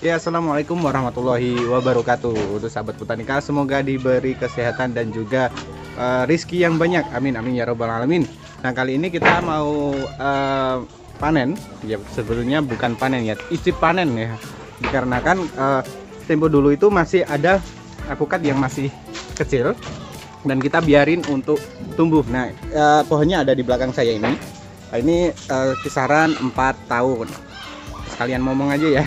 Ya, assalamualaikum warahmatullahi wabarakatuh. Untuk sahabat botanika, semoga diberi kesehatan dan juga rizki yang banyak. Amin, amin ya robbal alamin. Nah, kali ini kita mau panen. Ya, sebetulnya bukan panen ya, icip panen ya. Dikarenakan tempo dulu itu masih ada alpukat yang masih kecil dan kita biarin untuk tumbuh. Nah, pohonnya ada di belakang saya ini. Ini kisaran 4 tahun. Sekalian ngomong aja ya.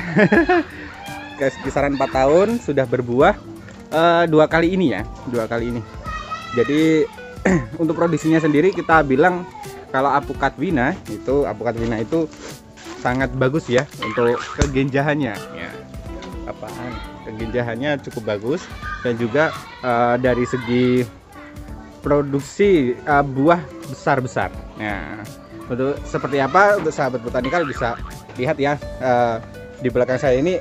Kisaran 4 tahun sudah berbuah 2 kali ini ya, 2 kali ini. Jadi untuk produksinya sendiri kita bilang kalau alpukat Wina itu sangat bagus ya untuk kegenjahannya ya. Kegenjahannya cukup bagus dan juga dari segi produksi buah besar-besar. Nah, untuk seperti apa untuk sahabat botanikal bisa lihat ya. Di belakang saya ini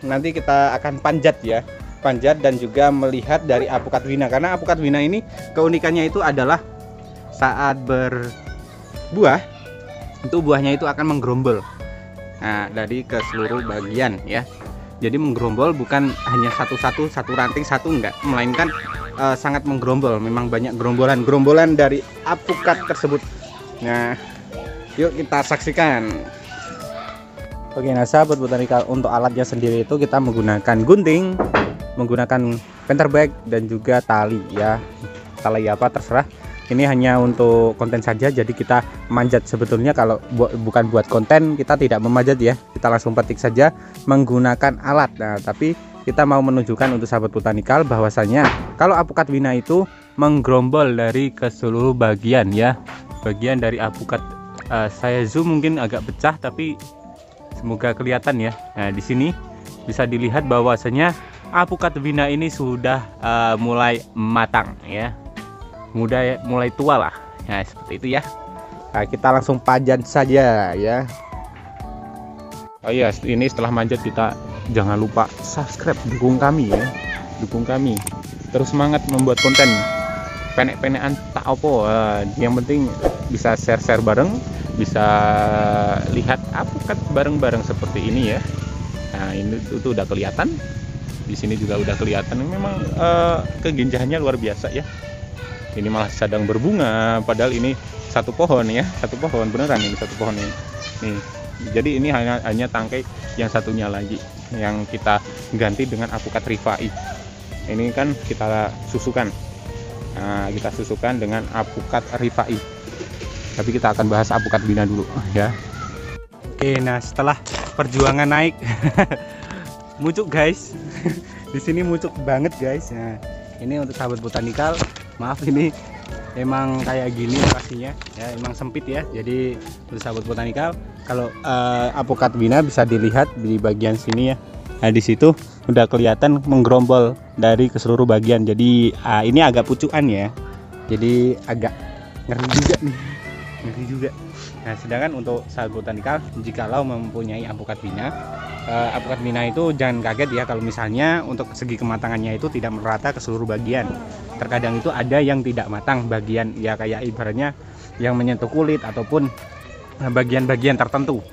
nanti kita akan panjat dan juga melihat dari alpukat Wina, karena alpukat Wina ini keunikannya itu adalah saat berbuah itu buahnya itu akan menggerombol. Nah, dari ke seluruh bagian ya. Jadi menggerombol bukan hanya satu ranting enggak, melainkan sangat menggerombol. Memang banyak gerombolan dari alpukat tersebut. Nah, yuk kita saksikan. Oke, nah sahabat botanikal, untuk alatnya sendiri itu kita menggunakan gunting, menggunakan penterbag dan juga tali ya. Tali apa terserah. Ini hanya untuk konten saja, jadi kita manjat sebetulnya kalau bukan buat konten, kita tidak memanjat ya. Kita langsung petik saja menggunakan alat. Nah, tapi kita mau menunjukkan untuk sahabat botanikal bahwasanya kalau alpukat Wina itu menggerombol dari ke seluruh bagian ya. Bagian dari alpukat saya zoom mungkin agak pecah tapi semoga kelihatan ya. Nah, di sini bisa dilihat bahwasanya alpukat Wina ini sudah mulai matang ya. Mulai tua lah. Nah, seperti itu ya. Nah, kita langsung panjat saja ya. Oh iya, ini setelah manjat kita jangan lupa subscribe, dukung kami ya. Dukung kami. Terus semangat membuat konten. Penek-penekan tak opo. Yang penting bisa share-share bareng, bisa lihat alpukat bareng-bareng seperti ini ya. Nah, ini itu udah kelihatan. Di sini juga udah kelihatan. Memang kegenjahannya luar biasa ya. Ini malah sedang berbunga, padahal ini satu pohon ya, satu pohon beneran ini satu pohon ini. Nih, jadi ini hanya tangkai yang satunya lagi yang kita ganti dengan alpukat Rifai. Ini kan kita susukan. Nah, kita susukan dengan alpukat Rifai. Tapi kita akan bahas alpukat Wina dulu ya. Oke, nah setelah perjuangan naik muncul guys. Di sini muncul banget guys. Nah, ini untuk sahabat botanikal, maaf ini emang kayak gini lokasinya ya, emang sempit ya. Jadi untuk sahabat botanikal, kalau alpukat Wina bisa dilihat di bagian sini ya. Nah, di situ udah kelihatan menggerombol dari ke seluruh bagian. Jadi ini agak pucukan ya. Jadi agak ngeri juga nih. Ngeri juga. Nah, sedangkan untuk sahabat botanikal, jikalau mempunyai alpukat Wina itu jangan kaget ya kalau misalnya untuk segi kematangannya itu tidak merata ke seluruh bagian. Terkadang itu ada yang tidak matang bagian ya, kayak ibaratnya yang menyentuh kulit ataupun bagian-bagian tertentu.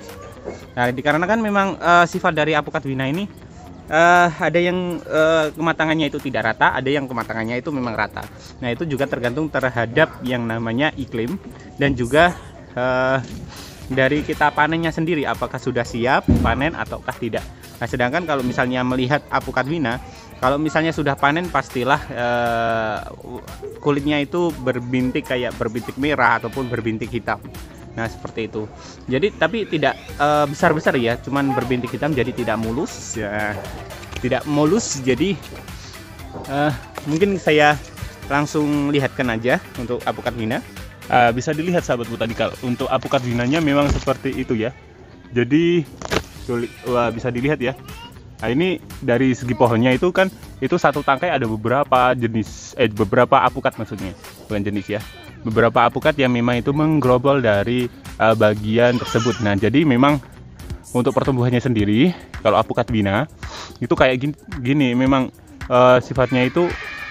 Nah, dikarenakan memang sifat dari alpukat Wina ini ada yang kematangannya itu tidak rata, ada yang kematangannya itu memang rata. Nah, itu juga tergantung terhadap yang namanya iklim dan juga dari kita panennya sendiri, apakah sudah siap panen ataukah tidak. Nah, sedangkan kalau misalnya melihat alpukat Wina, kalau misalnya sudah panen pastilah kulitnya itu berbintik, kayak berbintik merah ataupun berbintik hitam. Nah, seperti itu. Jadi tapi tidak besar-besar ya, cuman berbintik hitam, jadi tidak mulus ya. Tidak mulus, jadi mungkin saya langsung lihatkan aja untuk alpukat Wina. Bisa dilihat sahabat botanikal, untuk alpukat Winanya memang seperti itu ya. Jadi bisa dilihat ya. Nah, ini dari segi pohonnya itu kan, itu satu tangkai ada beberapa jenis, beberapa alpukat maksudnya, bukan jenis ya. Beberapa alpukat yang memang itu menggerombol dari bagian tersebut. Nah, jadi memang untuk pertumbuhannya sendiri, kalau alpukat Wina itu kayak gini memang sifatnya itu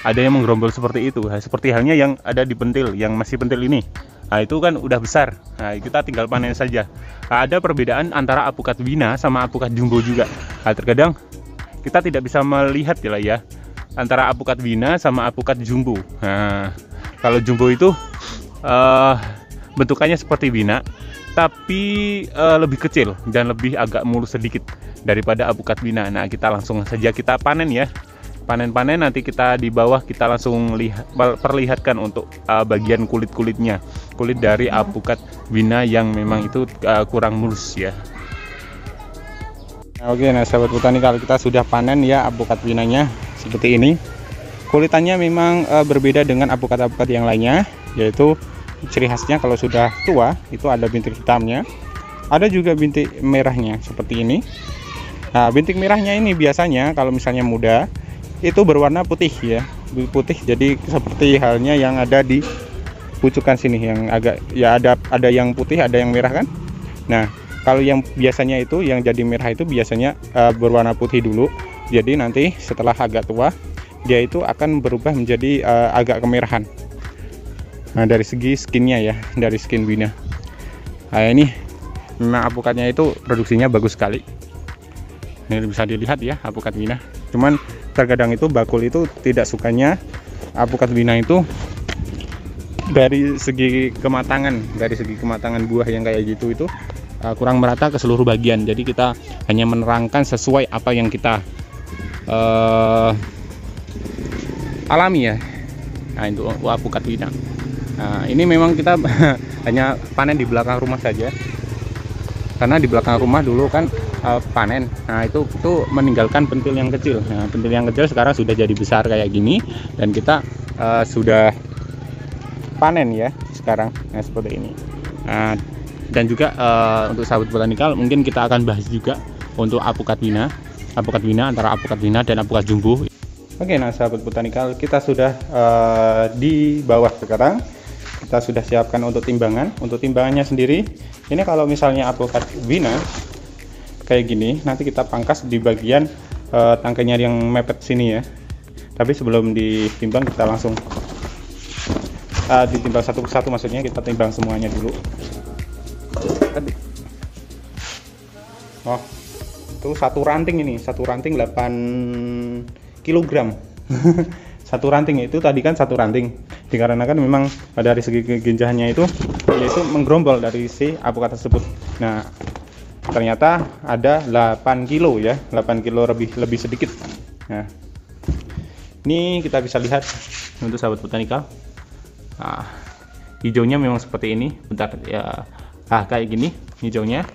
ada yang menggerombol seperti itu. Nah, seperti halnya yang ada di pentil, yang masih pentil ini. Nah, itu kan udah besar. Nah, kita tinggal panen saja. Nah, ada perbedaan antara apukat Wina sama apukat jumbo juga. Nah, terkadang kita tidak bisa melihat ya antara apukat Wina sama apukat jumbo. Nah, kalau jumbo itu bentukannya seperti Wina, tapi lebih kecil dan lebih agak mulus sedikit daripada apukat Wina. Nah, kita langsung saja kita panen ya. Panen nanti kita di bawah kita langsung perlihatkan untuk bagian kulit-kulitnya, kulit dari apukat Wina yang memang itu kurang mulus ya. Oke, nah sahabat petani, kalau kita sudah panen ya apukat Winanya seperti ini. Kulitannya memang berbeda dengan apukat-apukat yang lainnya, yaitu ciri khasnya kalau sudah tua itu ada bintik hitamnya, ada juga bintik merahnya seperti ini. Nah, bintik merahnya ini biasanya kalau misalnya muda itu berwarna putih ya, putih. Jadi seperti halnya yang ada di pucukan sini yang agak ya ada yang putih, ada yang merah kan. Nah, kalau yang biasanya itu yang jadi merah itu biasanya berwarna putih dulu. Jadi nanti setelah agak tua dia itu akan berubah menjadi agak kemerahan. Nah, dari segi skinnya ya, dari skin Wina. Nah, ini memang apukatnya itu produksinya bagus sekali. Ini bisa dilihat ya apukat Wina. Cuman terkadang itu bakul itu tidak sukanya apukat Wina itu dari segi kematangan buah yang kayak gitu itu kurang merata ke seluruh bagian. Jadi kita hanya menerangkan sesuai apa yang kita alami ya. Nah, itu apukat Wina. Nah, ini memang kita hanya panen di belakang rumah saja, karena di belakang rumah dulu kan panen. Nah, itu meninggalkan pentil yang kecil. Nah, pentil yang kecil sekarang sudah jadi besar kayak gini dan kita sudah panen ya sekarang. Nah, seperti ini. Nah, dan juga untuk sahabat botanikal mungkin kita akan bahas juga untuk apukat Wina antara apukat Wina dan apukat jumbo. Oke, nah sahabat botanikal, kita sudah di bawah sekarang. Kita sudah siapkan untuk timbangan. Untuk timbangannya sendiri, ini kalau misalnya apukat Wina kayak gini, nanti kita pangkas di bagian tangkainya yang mepet sini ya. Tapi sebelum ditimbang kita langsung ditimbang satu persatu, maksudnya kita timbang semuanya dulu. Oh, itu satu ranting ini, satu ranting 8 kg. Satu ranting itu tadi kan satu ranting, dikarenakan memang dari segi kegenjahannya itu yaitu menggerombol dari si apukat tersebut. Nah, ternyata ada 8 kilo ya, 8 kilo lebih sedikit. Nah, ini kita bisa lihat untuk sahabat botanikal. Nah, hijaunya memang seperti ini. Bentar ya, kayak gini hijaunya.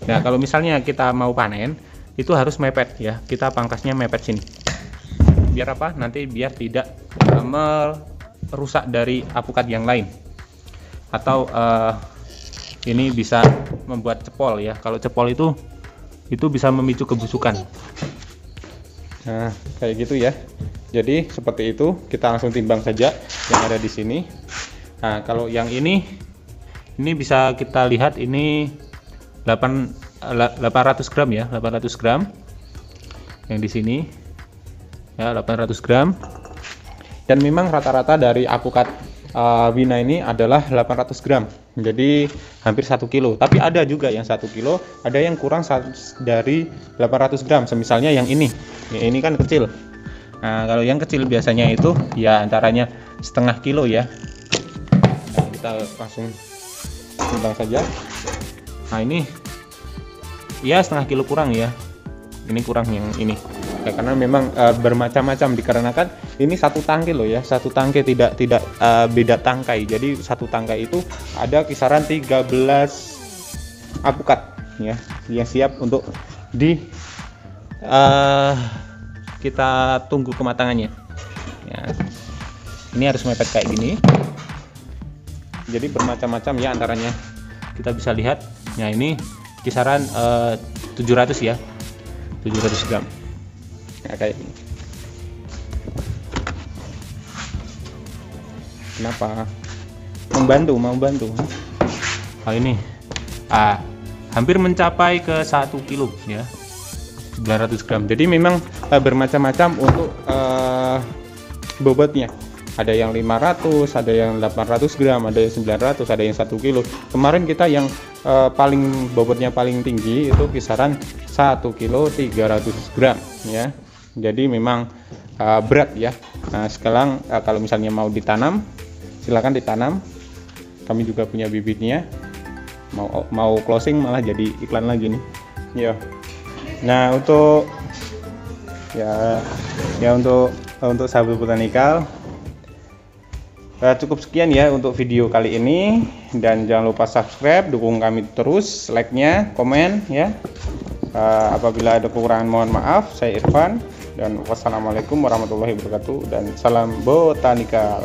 Nah, kalau misalnya kita mau panen itu harus mepet ya, kita pangkasnya mepet sini. Biar apa? Nanti biar tidak merusak dari apukat yang lain, atau ini bisa membuat cepol ya. Kalau cepol itu bisa memicu kebusukan. Nah, kayak gitu ya. Jadi seperti itu, kita langsung timbang saja yang ada di sini. Nah, kalau yang ini bisa kita lihat ini 800 gram ya, 800 gram yang di sini ya, 800 gram. Dan memang rata-rata dari apukat Wina ini adalah 800 gram, jadi hampir 1 kilo. Tapi ada juga yang 1 kilo, ada yang kurang dari 800 gram. Semisalnya yang ini kan kecil. Nah, kalau yang kecil biasanya itu ya antaranya setengah kilo ya. Nah, kita langsung timbang saja. Nah, ini ya setengah kilo kurang ya, ini kurang yang ini ya, karena memang bermacam-macam, dikarenakan ini satu tangkai loh ya, satu tangkai tidak beda tangkai. Jadi satu tangkai itu ada kisaran 13 apukat ya yang siap untuk kita tunggu kematangannya ya. Ini harus mepet kayak gini, jadi bermacam-macam ya antaranya. Kita bisa lihat ya, ini kisaran 700 ya, 700 gram ya, kayak gini. Kenapa mau bantu hal ini hampir mencapai ke 1 kilo ya, 900 gram. Jadi memang bermacam-macam untuk bobotnya. Ada yang 500, ada yang 800 gram, ada yang 900, ada yang 1 kilo. Kemarin kita yang paling bobotnya paling tinggi itu kisaran 1 kilo 300 gram ya. Jadi memang berat ya. Nah, sekarang kalau misalnya mau ditanam, silakan ditanam. Kami juga punya bibitnya. Mau closing malah jadi iklan lagi nih. Ya. Nah, untuk untuk sahabat botanikal, cukup sekian ya untuk video kali ini, dan jangan lupa subscribe, dukung kami terus, like-nya, komen ya. Apabila ada kekurangan mohon maaf. Saya Irfan, dan wassalamualaikum warahmatullahi wabarakatuh, dan salam botanikal.